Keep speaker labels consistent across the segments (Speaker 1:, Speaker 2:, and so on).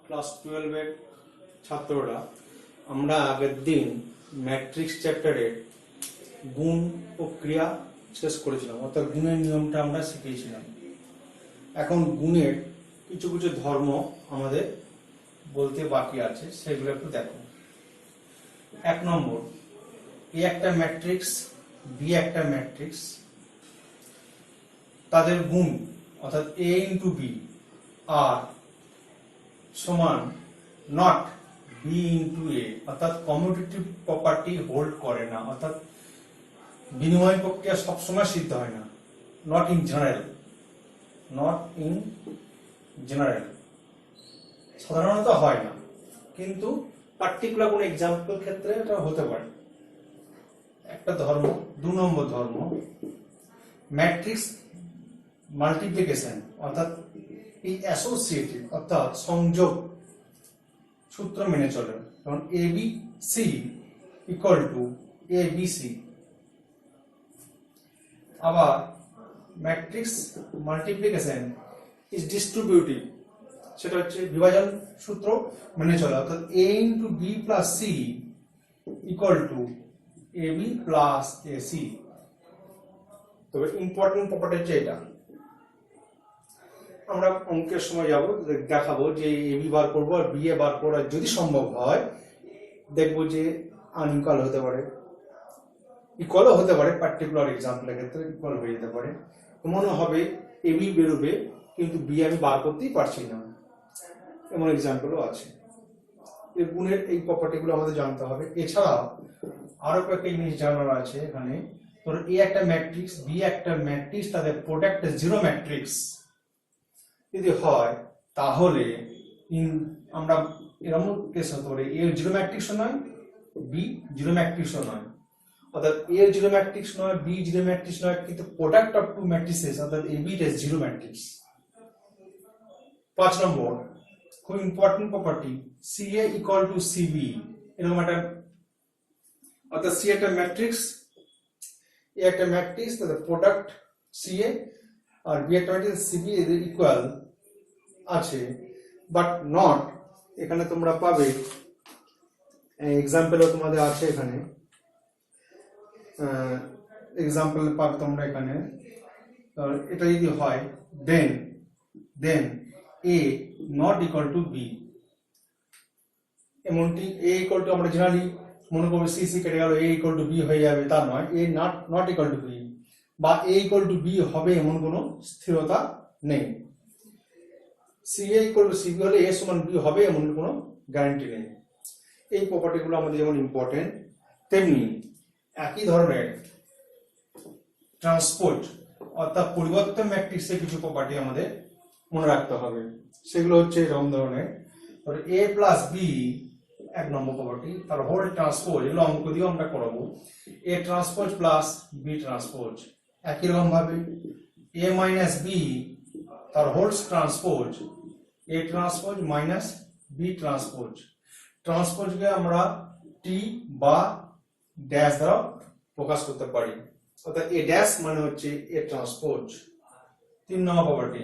Speaker 1: Class 12 এর ছাত্ররা আমরা আগের দিন ম্যাট্রিক্স চ্যাপ্টারে গুণ ও ক্রিয়া শেষ করেছিলাম, অর্থাৎ গুণের নিয়মটা আমরা শিখিয়েছিলাম। এখন গুণের কিছু কিছু ধর্ম আমাদের বলতে বাকি আছে, সেগুলো একটু দেখো। 1 নম্বর, এ একটা ম্যাট্রিক্স, বি একটা ম্যাট্রিক্স, তাদের গুণ অর্থাৎ এ ইন্টু বি আর সমান নট বি ইন্টু এ, অর্থাৎ কমিউটেটিভ প্রপার্টি হোল্ড করে না, অর্থাৎ বিনিময় প্রক্রিয়া সবসময় সিদ্ধ হয় না। নট ইন জেনারেল সাধারণত হয় না, কিন্তু পার্টিকুলার কোন এক্সাম্পল ক্ষেত্রে এটা হতে পারে। একটা ধর্ম। 2 নম্বর ধর্ম, ম্যাট্রিক্স মাল্টিপ্লিকেশন অর্থাৎ এই অ্যাসোসিয়েটিভ অর্থাৎ সংযোগ সূত্র মেনে চলে, কারণ A B C equal to A B C. আবার ম্যাট্রিক্স মাল্টিপ্লিকেশন ইজ ডিস্ট্রিবিউটিভ, সেটা হচ্ছে বিভাজন সূত্র মেনে চলে, অর্থাৎ A into B plus C equal to A B plus A C. তবে ইম্পর্টেন্ট প্রপার্টি হচ্ছে এটা। আমরা অঙ্কের সময় যাব, দেখাবো যে এ বি বার করবো আর বি এ বার করা যদি সম্ভব হয়, দেখবো যে আনইকুয়াল হতে পারে, ইকুয়ালও হতে পারে, পার্টিকুলার এক্সাম্পলের ক্ষেত্রে ইকুয়াল হয়ে যেতে পারে। মনে হবে এ বি বেরোবে কিন্তু বি আমি বার করতেই পারছি না, এমন এক্সাম্পলও আছে। এই গুণের এই প্রপার্টিগুলো আমাদের জানতে হবে। এছাড়াও আরো কয়েকটা জিনিস জানার আছে এখানে। ধরো এ একটা ম্যাট্রিক্স, বি একটা ম্যাট্রিক্স, তাদের প্রোডাক্ট জিরো ম্যাট্রিক্স যদি হয়, তাহলে আমরা এরকম কেস হতে পারে এ জিরো ম্যাট্রিক্স নয়, বি জিরো ম্যাট্রিক্স নয়, অর্থাৎ এ জিরো ম্যাট্রিক্স নয়, বি জিরো ম্যাট্রিক্স নয়, কিন্তু প্রোডাক্ট অফ টু ম্যাট্রিক্সেস অর্থাৎ A B is zero matrix. 5 নম্বর, খুব important property, C A equal to C B. এরকম একটা, অর্থাৎ সি একটা ম্যাট্রিক্স, এ একটা ম্যাট্রিক্স, তাদের প্রোডাক্ট সি এ আর বি একটা ম্যাট্রিক্স সি বি এদের ইকুয়াল আছে, বাট নট। এখানে তোমরা পাবে এক্সাম্পলও তোমাদের আছে এখানে, এক্সাম্পল পাবে তোমরা এখানে। এটা যদি হয় দেন এ নট ইকুয়াল টু বি। এমনটি এ ইকুয়াল টু আমরা জেনারেলি মনে করবো সি সি কেটে গেল, এ ইকুয়াল টু বি হয়ে যাবে, তা নয়। এ নট ইকুয়াল টু বি বা এ ইকুয়াল টু বি হবে এমন কোনো স্থিরতা নেই। C A equal to C B হলে এ সমান বি হবে এমন কোনো গ্যারান্টি নেই। এই প্রপার্টিগুলো আমাদের যেমন ইম্পর্টেন্ট, তেমনি একই ধরনের ট্রান্সপোজ অর্থাৎ পরিবর্তন ম্যাট্রিক্সের কিছু প্রপার্টি আমাদের মনে রাখতে হবে। সেগুলো হচ্ছে এরকম ধরনের, এ প্লাস বি 1 নম্বর প্রপার্টি, তার হোল ট্রান্সপোজ, এগুলো অঙ্ক দিয়েও আমরা করাবো। A transpose plus B transpose. একই রকম ভাবে এ মাইনাস বি তার whole transpose, A transpose minus B transpose. ট্রান্সপোজকে আমরা টি বা ড্যাশ দ্বারা প্রকাশ করতে পারি, অর্থাৎ এ ড্যাশ মানে হচ্ছে এ ট্রান্সপোজ। 3 নম্বর প্রপার্টি,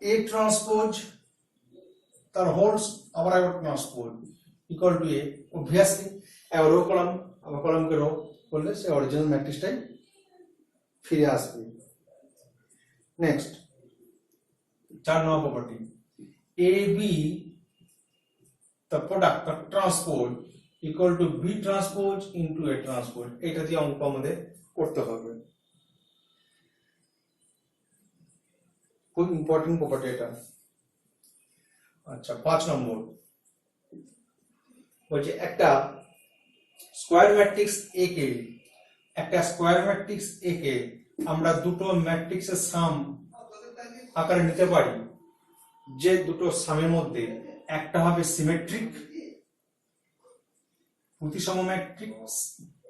Speaker 1: এ ট্রান্সপোজ তার হোলস আবার একবার transpose equal to A. Obviously একবার রো কলাম আবার কলামকে রো করলে সে অরিজিনাল ম্যাট্রিক্সটাই ফিরে আসবে। নেক্সট 4 নম্বর property, A B the product the transpose equal to b transpose into a transpose। এটা দিয়ে অঙ্ক আমাদের করতে হবে, খুব ইম্পর্টেন্ট প্রপার্টি এটা। আচ্ছা 5 নম্বর বলছে একটা স্কয়ার ম্যাট্রিক্স এ কে আমরা দুটো ম্যাট্রিক্সের সাম আকারে নিতে পারি, যে দুটো সামের মধ্যে একটা হবে সিমেট্রিক প্রতিসম ম্যাট্রিক্স,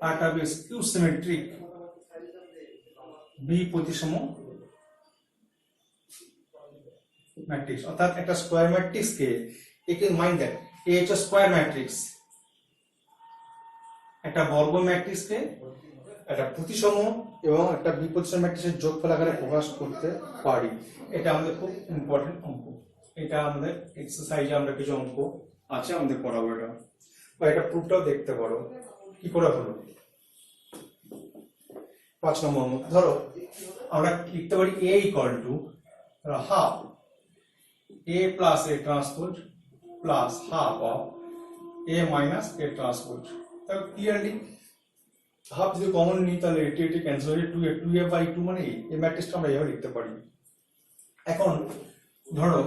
Speaker 1: আর একটা হবে স্কিউ সিমেট্রিক বি প্রতিসম ম্যাট্রিক্স। অর্থাৎ একটা স্কয়ার ম্যাট্রিক্স কে একে মাইন্ড দেয়, এ হচ্ছে স্কয়ার ম্যাট্রিক্স, একটা বর্গ ম্যাট্রিক্স কে একটা প্রতিসম এবং একটা বি প্রতিসম ম্যাট্রিক্সের যোগফল আকারে প্রকাশ করতে পারি। এটা আমাদের খুব ইম্পর্টেন্ট অঙ্ক। এটা আমাদের এক্সারসাইজে আমরা কিছু অঙ্ক আছে আমাদের করাবো এটা, বা এটা প্রুফটাও দেখতে পারো কি করে হলো। 5 নম্বর অঙ্ক, ধরো আমরা লিখতে পারি a equal to half a plus a transpose plus half of a minus a transpose. তাহলে ক্লিয়ারলি হাফ যদি কমন নিই তাহলে এটি ক্যান্সেল হয়ে 2a বাই 2 মানে এই ম্যাট্রিক্সটা আমরা এভাবে লিখতে পারি। এখন ধরো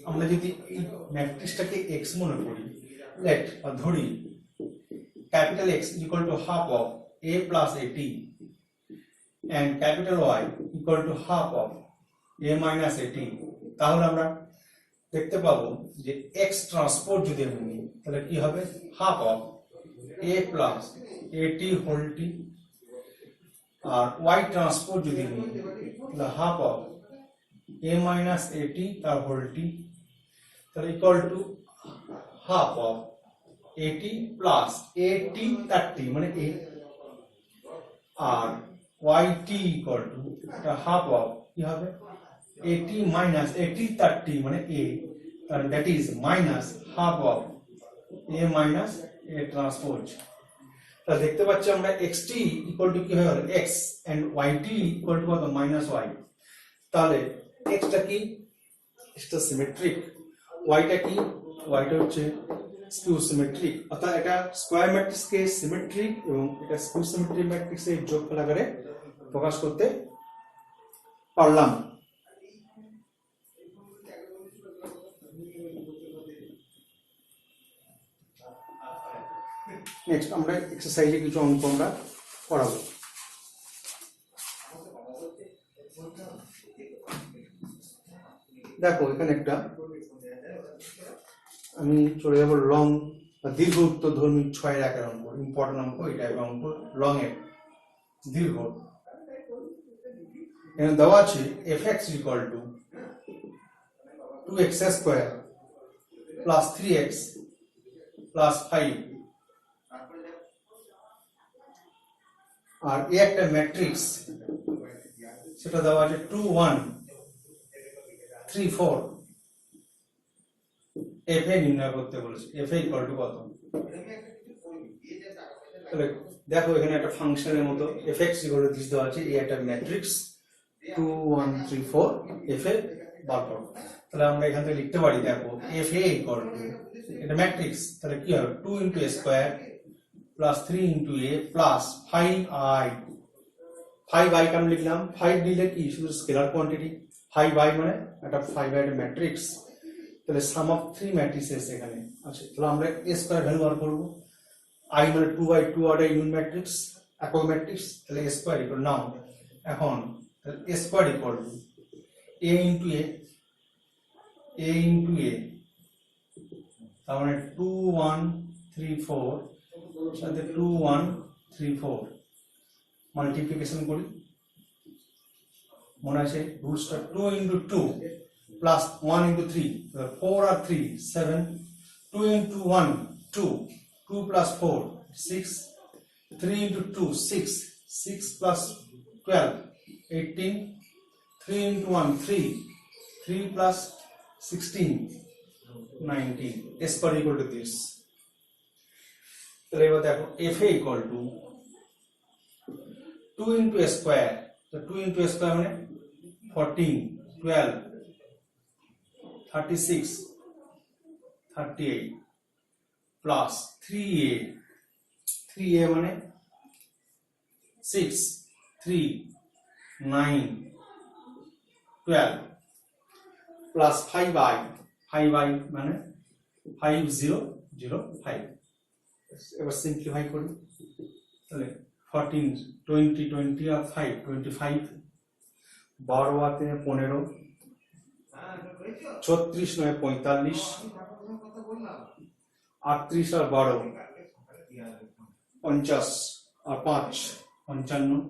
Speaker 1: আমরা যদি এই ম্যাট্রিক্সটাকে x মনে করি, লেট ধরি capital X equal to half of a plus a t and capital Y equal to half of a minus a t, তাহলে আমরা দেখতে পাবো যে x ট্রান্সপোজ যদি আমি নিই তাহলে কি হবে half of a plus a t whole t, আর y ট্রান্সপোজ যদি নিই তাহলে half of a minus a t তার whole t, তাহলে equal to half of a t plus a t তার t মানে a, R yt equal to এটা half of কি হবে at minus at তার t মানে a, তাহলে that is minus half of a minus a transpose। তাহলে দেখতে পাচ্ছি আমরা xt equal to কি হয়ে গেল x and yt equal to কত minus y। তাহলে x টা কি, এটা সিমেট্রিক, y টা কি, y টা হচ্ছে স্কিউ সিমেট্রিক, অর্থাৎ এটা স্কয়ার ম্যাট্রিক্সকে সিমেট্রিক এবং এটা স্কিউ সিমেট্রিক ম্যাট্রিক্সের যোগফল আকারে প্রকাশ করতে পারলাম। নেক্সট আমরা এক্সারসাইজে কিছু অঙ্ক আমরা করাবো। দেখো এখানে একটা আমি চলে যাবো লং বা দীর্ঘ উত্তরধর্মী 6 এর একের অঙ্ক, ইম্পর্টেন্ট অঙ্ক এটা, এবং অঙ্ক লং এর দীর্ঘ। এখানে দেওয়া আছে fx equal to 2x square plus 3x plus 5, আর এই একটা ম্যাট্রিক্স সেটা দেওয়া আছে 2 1 3 4, fa নির্ণয় করতে বলেছে, fa equal to কত। তাহলে দেখো এখানে একটা ফাংশনের মতো fx equal to দিস দেওয়া আছে, এই একটা ম্যাট্রিক্স 2 1 3 4 fa বার করো। তাহলে আমরা এখান থেকে লিখতে পারি দেখো fa equal to এটা ম্যাট্রিক্স, তাহলে কি হবে 2 into a square plus 3 into a plus 5i, 5i কেন লিখলাম, 5 দিলে কি শুধু স্কেলার কোয়ান্টিটি, 5i মানে একটা 5i এর ম্যাট্রিক্স, তাহলে সাম অফ 3 ম্যাট্রিক্সেস এখানে আছে। তাহলে আমরা a স্কয়ার ভ্যালু বার করব, i মানে 2i2 অর্ডার ইউনিট ম্যাট্রিক্স, একক ম্যাট্রিক্স, তাহলে a স্কয়ার ইকুয়াল নাও এখন a square equal to a into a into a, তার মানে 2 1 3 4 সাথে 2 1 3 4 মাল্টিপ্লিকেশন করি, মনে আছে রুটসটা 2 into 2 plus 1 into 3, 4 R 3 7, 2 into 1 2, 2 plus 4 6, 3 into 2 6, 6 plus 12 18, 3 into 1 3, 3 plus 16 19, s per equal to this। তাহলে এবার দেখো fa equal to 2 into a square, তো 2 into a square মানে 14 12 36 38 plus 3a মানে 6 3 9 12 plus 5i মানে 5005। এবার সিম্পলিফাই করি, তাহলে 14 20 20 আর 5 25, 12 আর 3 15, 36 9 45, 38 আর 12 50 আর 5 55,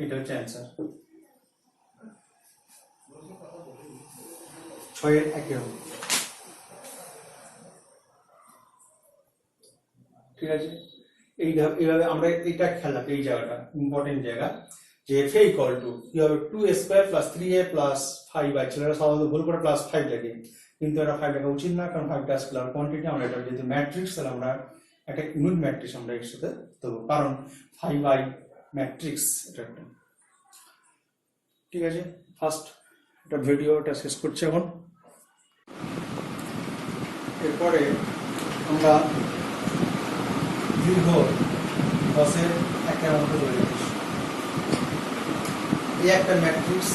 Speaker 1: এটা হচ্ছে অ্যান্সার। 6 এর একের অঙ্ক, ঠিক আছে। এইভাবে আমরা এটা খেলা, এই জায়গাটা ইম্পর্টেন্ট জায়গা, যে fa ইকুয়াল টু কি হবে 2a square plus 3a plus 5 ছেলেরা সাধারণত ভুল করে প্লাস 5 লেখে, কিন্তু এটা 5 লেখা উচিত না, কারণ 5টা স্কেলার কোয়ান্টিটি। আমরা এটা যেহেতু ম্যাট্রিক্স, তাহলে আমরা একটা ইউনিট ম্যাট্রিক্স আমরা এর সাথে দেবো, কারণ 5i ম্যাট্রিক্স এটা একটা। ঠিক আছে, ফার্স্ট এটা ভিডিওটা শেষ করছি এখন। এরপরে আমরা দীর্ঘ 10-এর একটা অঙ্ক চলে যাচ্ছি। এই একটা ম্যাট্রিক্স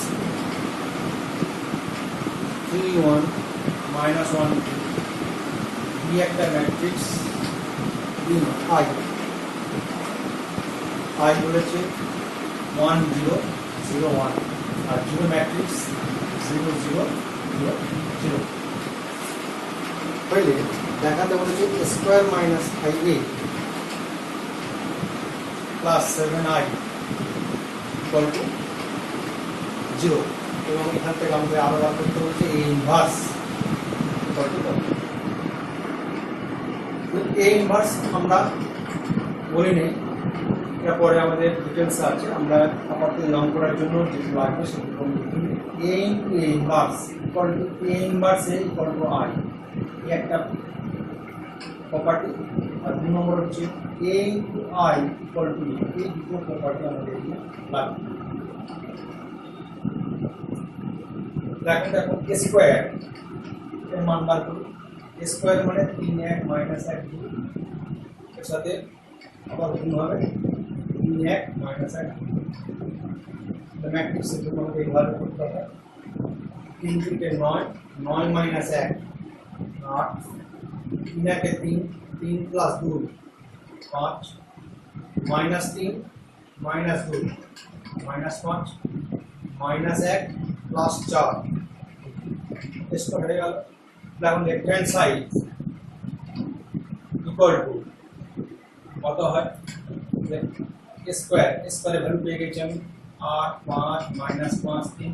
Speaker 1: 3 1 -1 2, এই একটা ম্যাট্রিক্স i বলেছে 1 0 0 1, আর 0 ম্যাট্রিক্স 0 0 0 0। পহলে দেখাতে বলেছে square minus 5a plus 7i equal to 0, এবং এখান থেকে আমাদের আরো বার করতে হচ্ছে a ইনভার্স ইকুয়াল টু কত। a ইনভার্স আমরা বলি নেই, এটা পরে আমাদের ডিটেলস আছে, আমরা আপাতত লং করার জন্য যেটা লাগবে সেটা লিখি। a into a inverse equal to a inverse a equal two i, এই একটা প্রপার্টি। আর 2 নম্বর হচ্ছে a into i equal to a, এই দুটো প্রপার্টি আমাদের এখানে লাগবে। দেখো a স্কয়ার এর মান বার করি। a স্কয়ার মানে 3 1 মাইনাস 1 2, এর সাথে আবার গুণ হবে 3 1 মাইনাস 1 2। ম্যাট্রিক্স এর জন্য আমাদের এইভাবে করতে হবে। 3 থেকে 9, 9 মাইনাস 1 8, 3 একে 3, 3 plus 2 5, minus 3 minus 2 minus 5, minus 1 plus 4, इसको हटे गया। এখন left hand side equal to কত হয়, স্কয়ার স্কয়ারের ভ্যালু পেয়ে গেছি আমি 8 5 মাইনাস 5 3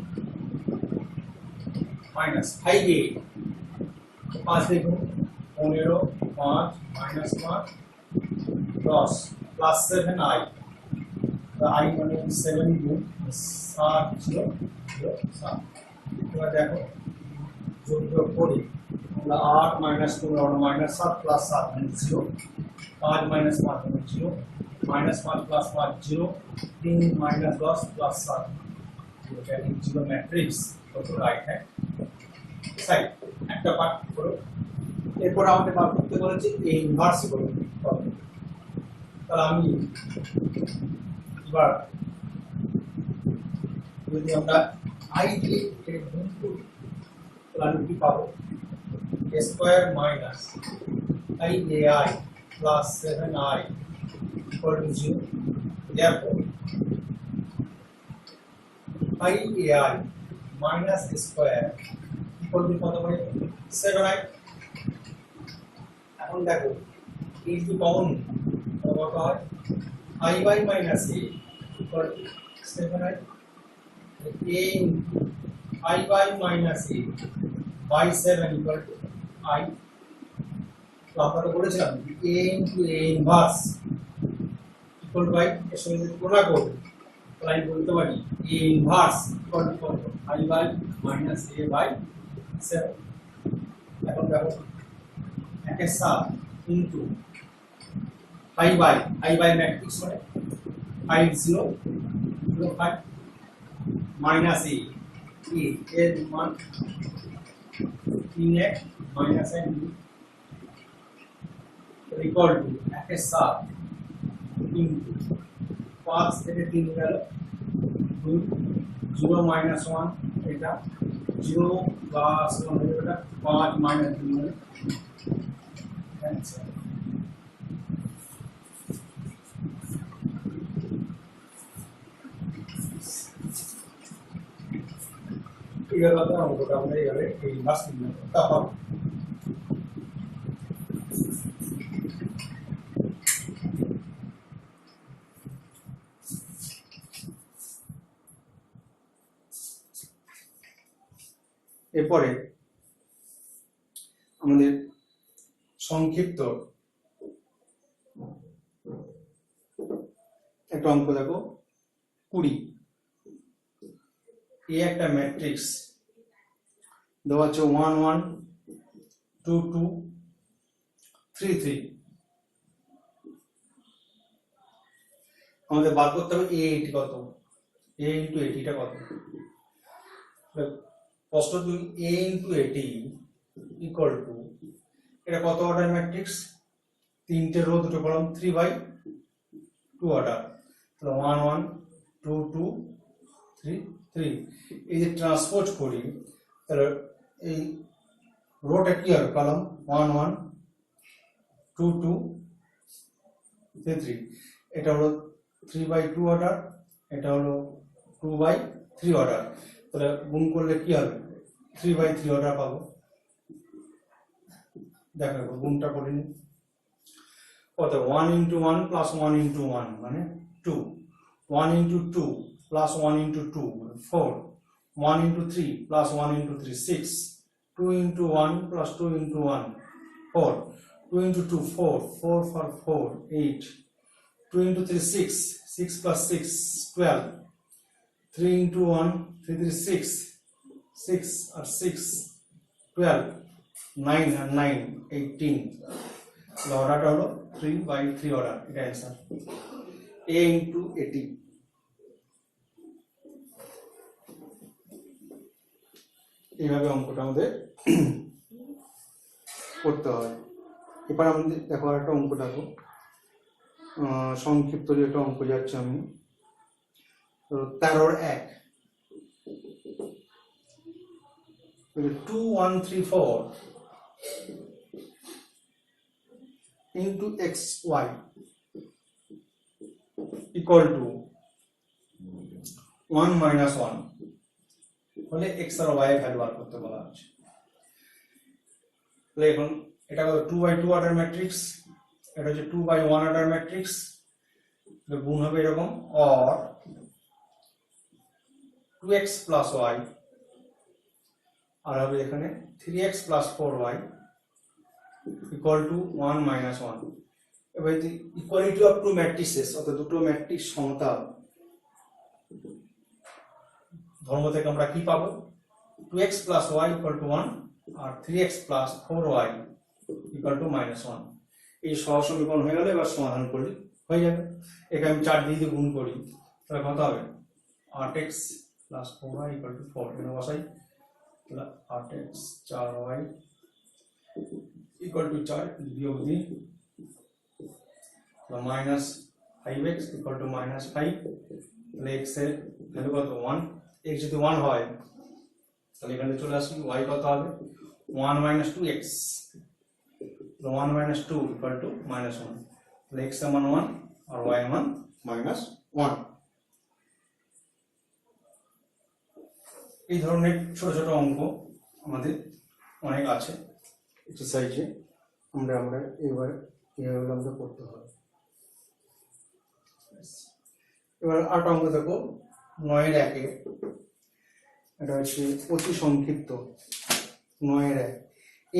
Speaker 1: মাইনাস 5a 5 দেখুন 15 5 মাইনাস 5 10 প্লাস 7i, i মানে 7 গুণ 7 0 0 7। এবার দেখো যোগ করি, 8 মাইনাস 15 মাইনাস 7 প্লাস 7 মানে 0, 5 মাইনাস 5 মানে 0, মাইনাস 5 প্লাস 5 0, 3 মাইনাস 10 প্লাস 7, এটা 0 ম্যাট্রিক্স কত রাইট হ্যান্ড সাইড একটা পার্ট করো। এরপর আমাদের বার করতে বলেছে a ইনভার্স করো, তাহলে আমি এবার যদি আমরা i দিয়ে এর গুণ করি, তাহলে আমি কি পাবো, a square minus iai plus 7i equal to 0. Therefore, iai minus a square equal to কত হবে 7i। এখন দেখো এই দুটো কমন কত হয়, i by minus a equal to 7i, a i by minus a by 7 equal to i। তো আমরা বলেছিলাম a into a inverse equal to i, এর সঙ্গে যদি গুণা করব তাহলে আমি বলতে পারি a inverse equal to কত, i by minus a by 7। এখন দেখো একের সাথ into i by ম্যাট্রিক্স মানে 5 0 0 5 minus a এর মান 3 1 minus 1 इक्वल टू একের সাথ ইনটু 5 থেকে 3 গেল 2 0 মাইনাস 1 এটা 0 প্লাস 1 হয়ে এটা 5 মাইনাস 2 হয়ে आंसर। ঠিক আছে, অঙ্কটা আমরা এইভাবে এই মাস তারপর এরপরে আমাদের সংক্ষিপ্ত একটা অঙ্ক দেখো 20। এ একটা ম্যাট্রিক্স দেওয়া আছে 1 1 2 2 3 3, আমাদের বার করতে হবে a এটি কত, a ইন্টু এটিটা কত। প্রশ্ন 2, a ইন্টু এটি ইকুয়াল টু, এটা কত অর্ডার ম্যাট্রিক্স, তিনটে রো দুটো কলাম, 3/2 অর্ডার, তাহলে 1 1 2 2 3 3। এই যে ট্রান্সপোজ করি তাহলে এই রোটা কি হবে, কলাম 1 1 2 2 3 3, এটা হলো 3/2 অর্ডার, এটা হলো 2/3 অর্ডার, তাহলে গুণ করলে কি হবে, 3/3 অর্ডার পাবো। দেখো গুণটা করে নি, কত 1 ইন্টু 1 প্লাস 1 ইন্টু 1 মানে 2, 1 ইন্টু 2 প্লাস 1 ইন্টু 2 মানে 4, 1 into 3 plus 1 into 3 6, 2 into 1 plus 2 into 1 4, 2 into 2 4, 4 for 4 8, 2 into 3 6, 6 plus 6 12, 3 into 1 3 3 6, 6 or 6 12, 9 and 9 18, the order হলো 3/3 order, এটা आंसर a into 80। এইভাবে অঙ্কটা আমাদের করতে হয়। এবার আমাদের দেখো একটা অঙ্ক দেখো, সংক্ষিপ্ত যে একটা অঙ্ক যাচ্ছে আমি, 13 1 2 1 3 4 into xy equal to 1 minus 1 হলে x আর y এর ভ্যালু বার করতে বলা আছে। তাহলে এখন এটা হলো 2/2 অর্ডার ম্যাট্রিক্স, এটা হচ্ছে 2/1 অর্ডার ম্যাট্রিক্স, গুণ হবে এরকম, or 2x plus y আর হবে এখানে 3x plus 4y equal to 1 minus 1। এবার ইকুয়ালিটি অফ টু ম্যাট্রিক্সেস, অর্থাৎ দুটো ম্যাট্রিক্স সমতা ধর্ম থেকে আমরা কি পাবো, 2x plus y equal to 1 R 3x plus 4y equal to -1। এই সহজ সমীকরণ হয়ে গেল, এবার সমাধান করলে হয়ে যাবে। এখানে আমি 4 দিয়ে গুণ করি, তাহলে কত হবে, 8x plus 4y equal to 4, এখানে বসাই, তাহলে 8x 4y equal to 4 বিয়োগ দিই, মাইনাস 5x equal to -5, তাহলে x এর ভ্যালু কত 1, x যদি 1 হয় তাহলে এখানে চলে আসি, y কত হবে 1 minus 2x, 1 minus 2 equal to -1, তাহলে x এর মান 1 আর y এর মান -1। এই ধরনের ছোট ছোট অঙ্ক আমাদের অনেক আছে এক্সারসাইজে, আমরা এবার এইভাবে আমরা করতে হবে। এবার 8 অঙ্ক দেখো, 9 এর 1 এ, এটা হচ্ছে অতি সংক্ষিপ্ত 9 এর 1,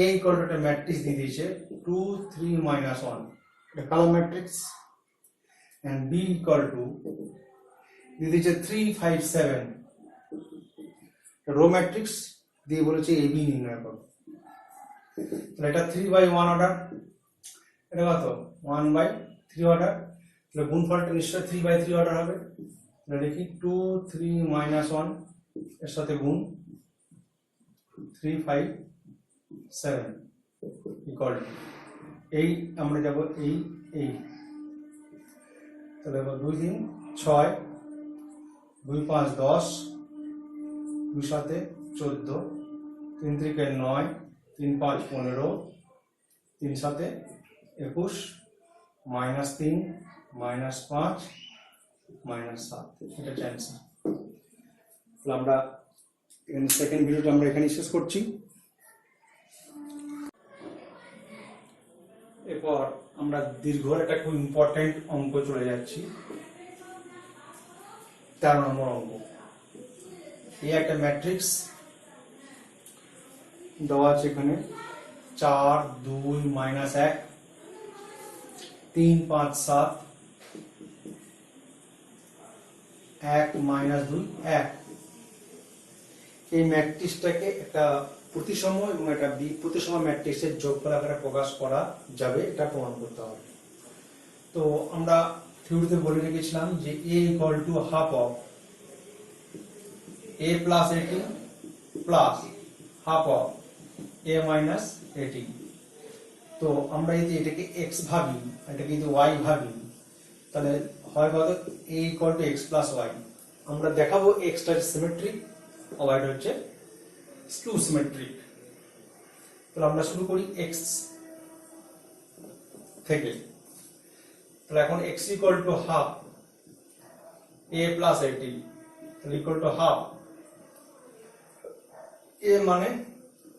Speaker 1: a ইকুয়াল টু একটা ম্যাট্রিক্স দিয়ে দিয়েছে 2 3 -1, এটা column matrix, and b equal to দিয়ে দিয়েছে 3 5 7, রো ম্যাট্রিক্স দিয়ে বলেছে ab নির্ণয় করো। তাহলে এটা 3/1 অর্ডার, এটা কত 1/3 অর্ডার, তাহলে গুণফলটা নিশ্চয়ই 3/3 অর্ডার হবে। তাহলে দেখি 2 3 -1 এর সাথে গুণ 3 5 7 ইকুয়াল টু, এই আমরা যাব এই তাহলে 2 3 6, 2 5 10, 2 7 14, 3 3 9, 3 5 15, 3 7 21, -3 -5 -7, এটা অ্যান্সার। তাহলে আমরা এখানে সেকেন্ড ভিডিওটা আমরা এখানে শেষ করছি। এরপর আমরা দীর্ঘ একটা খুব ইম্পর্টেন্ট অঙ্ক চলে যাচ্ছি, 13 নম্বর অঙ্ক। এই একটা ম্যাট্রিক্স দেওয়া আছে এখানে 4 2 -1 3 5 7 1 -2 1, এই ম্যাট্রিক্সটাকে একটা প্রতিসম এবং একটা প্রতিসম ম্যাট্রিক্সের যোগফল আকারে প্রকাশ করা যাবে, এটা প্রমাণ করতে হবে। তো আমরা থিওরিতে বলে রেখেছিলাম যে a equal to half of a plus A T plus half of a minus A T. তো আমরা যদি এটাকে x ভাবি, এটাকে যদি y ভাবি, তাহলে হয় কত a equal two x plus y। আমরা দেখাবো x টা সিমেট্রিক আর y টা হচ্ছে স্কিউ সিমেট্রিক। তাহলে আমরা শুরু করি x থেকে। তাহলে এখন x equal to half a plus এটি, তাহলে ইকুয়াল টু হাফ a মানে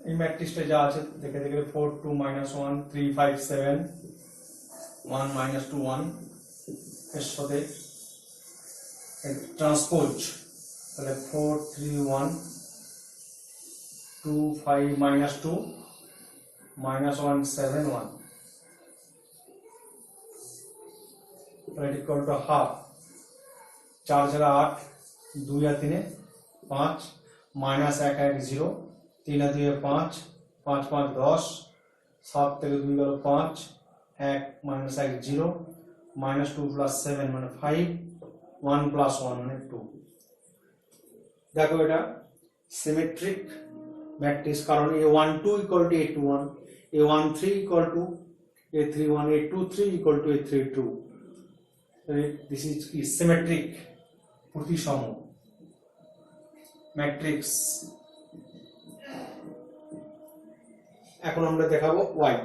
Speaker 1: এই ম্যাট্রিক্সটা যা আছে দেখে দেখে 4 2 -1 3 5 7 1 -2 1 এর সাথে ট্রান্সপোজ, তাহলে 4 3 1 2 5 -2 -1 7 1, তাহলে ইকুয়াল টু হাফ 4 ছাড়া 8 2 আর 3 5 -1 1 0 3 আর 2 5 5 5 10 7 থেকে 2 গেল 5 1 -1 0 -2 প্লাস 7 মানে 5 1 প্লাস 1 মানে 2। দেখো এটা সিমেট্রিক ম্যাট্রিক্স, কারণ a12 equal two a21, a13 equal two a31, a23 equal two a32। This is symmetric, প্রতিসম ম্যাট্রিক্স। এখন আমরা দেখাবো y,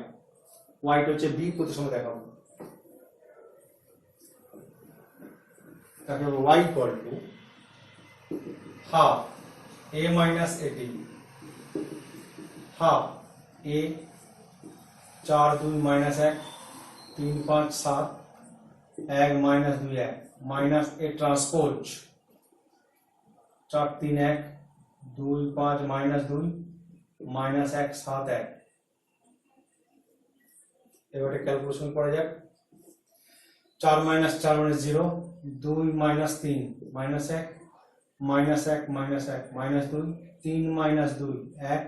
Speaker 1: y টা হচ্ছে b প্রতিসম দেখাবো। তারপর y equal to half a minus at, half a 4 2 minus 1 3 5 7 1 minus 2 1 minus a transpose 4 3 1 2 5 minus 2 minus 1 7 1। এবারে ক্যালকুলেশন করা যাক। 4 মাইনাস 4 মানে 0, 2 minus 3 minus 1 minus 1 minus 1 minus 2 3 minus 2 1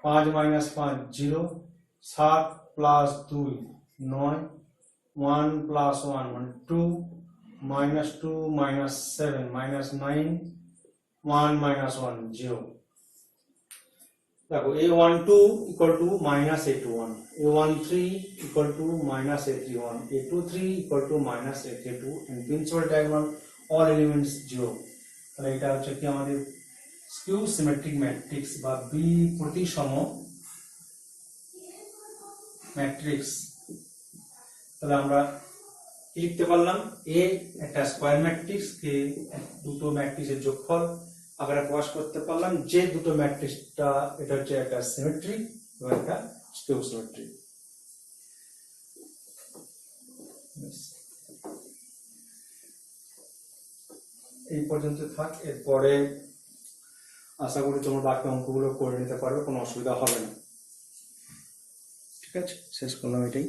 Speaker 1: 5 minus 5 0 7 plus 2 9 1 plus 1 মানে 2 মাইনাস 2 মাইনাস 7 মাইনাস 9 1 মাইনাস 1 0। দেখো a12 equal to minus a21, a13 equal to minus a31, a23 equal to minus a32 and principal diagonal all elements 0। তাহলে এটা হচ্ছে কি আমাদের skew symmetric matrix বা বি প্রতিসম ম্যাট্রিক্স। তাহলে আমরা লিখতে পারলাম এ একটা স্কয়ার ম্যাট্রিক্স কে দুটো ম্যাট্রিক্সের যোগফল আকারে প্রকাশ করতে পারলাম, যে দুটো ম্যাট্রিক্সটা এটা হচ্ছে একটা সিমেট্রিক এবং একটা স্কিউ সিমেট্রিক। এই পর্যন্ত থাক, এরপরে আশা করি তোমরা বাকি অঙ্কগুলো করে নিতে পারবে, কোনো অসুবিধা হবে না। ঠিক আছে, শেষ করলাম এটাই।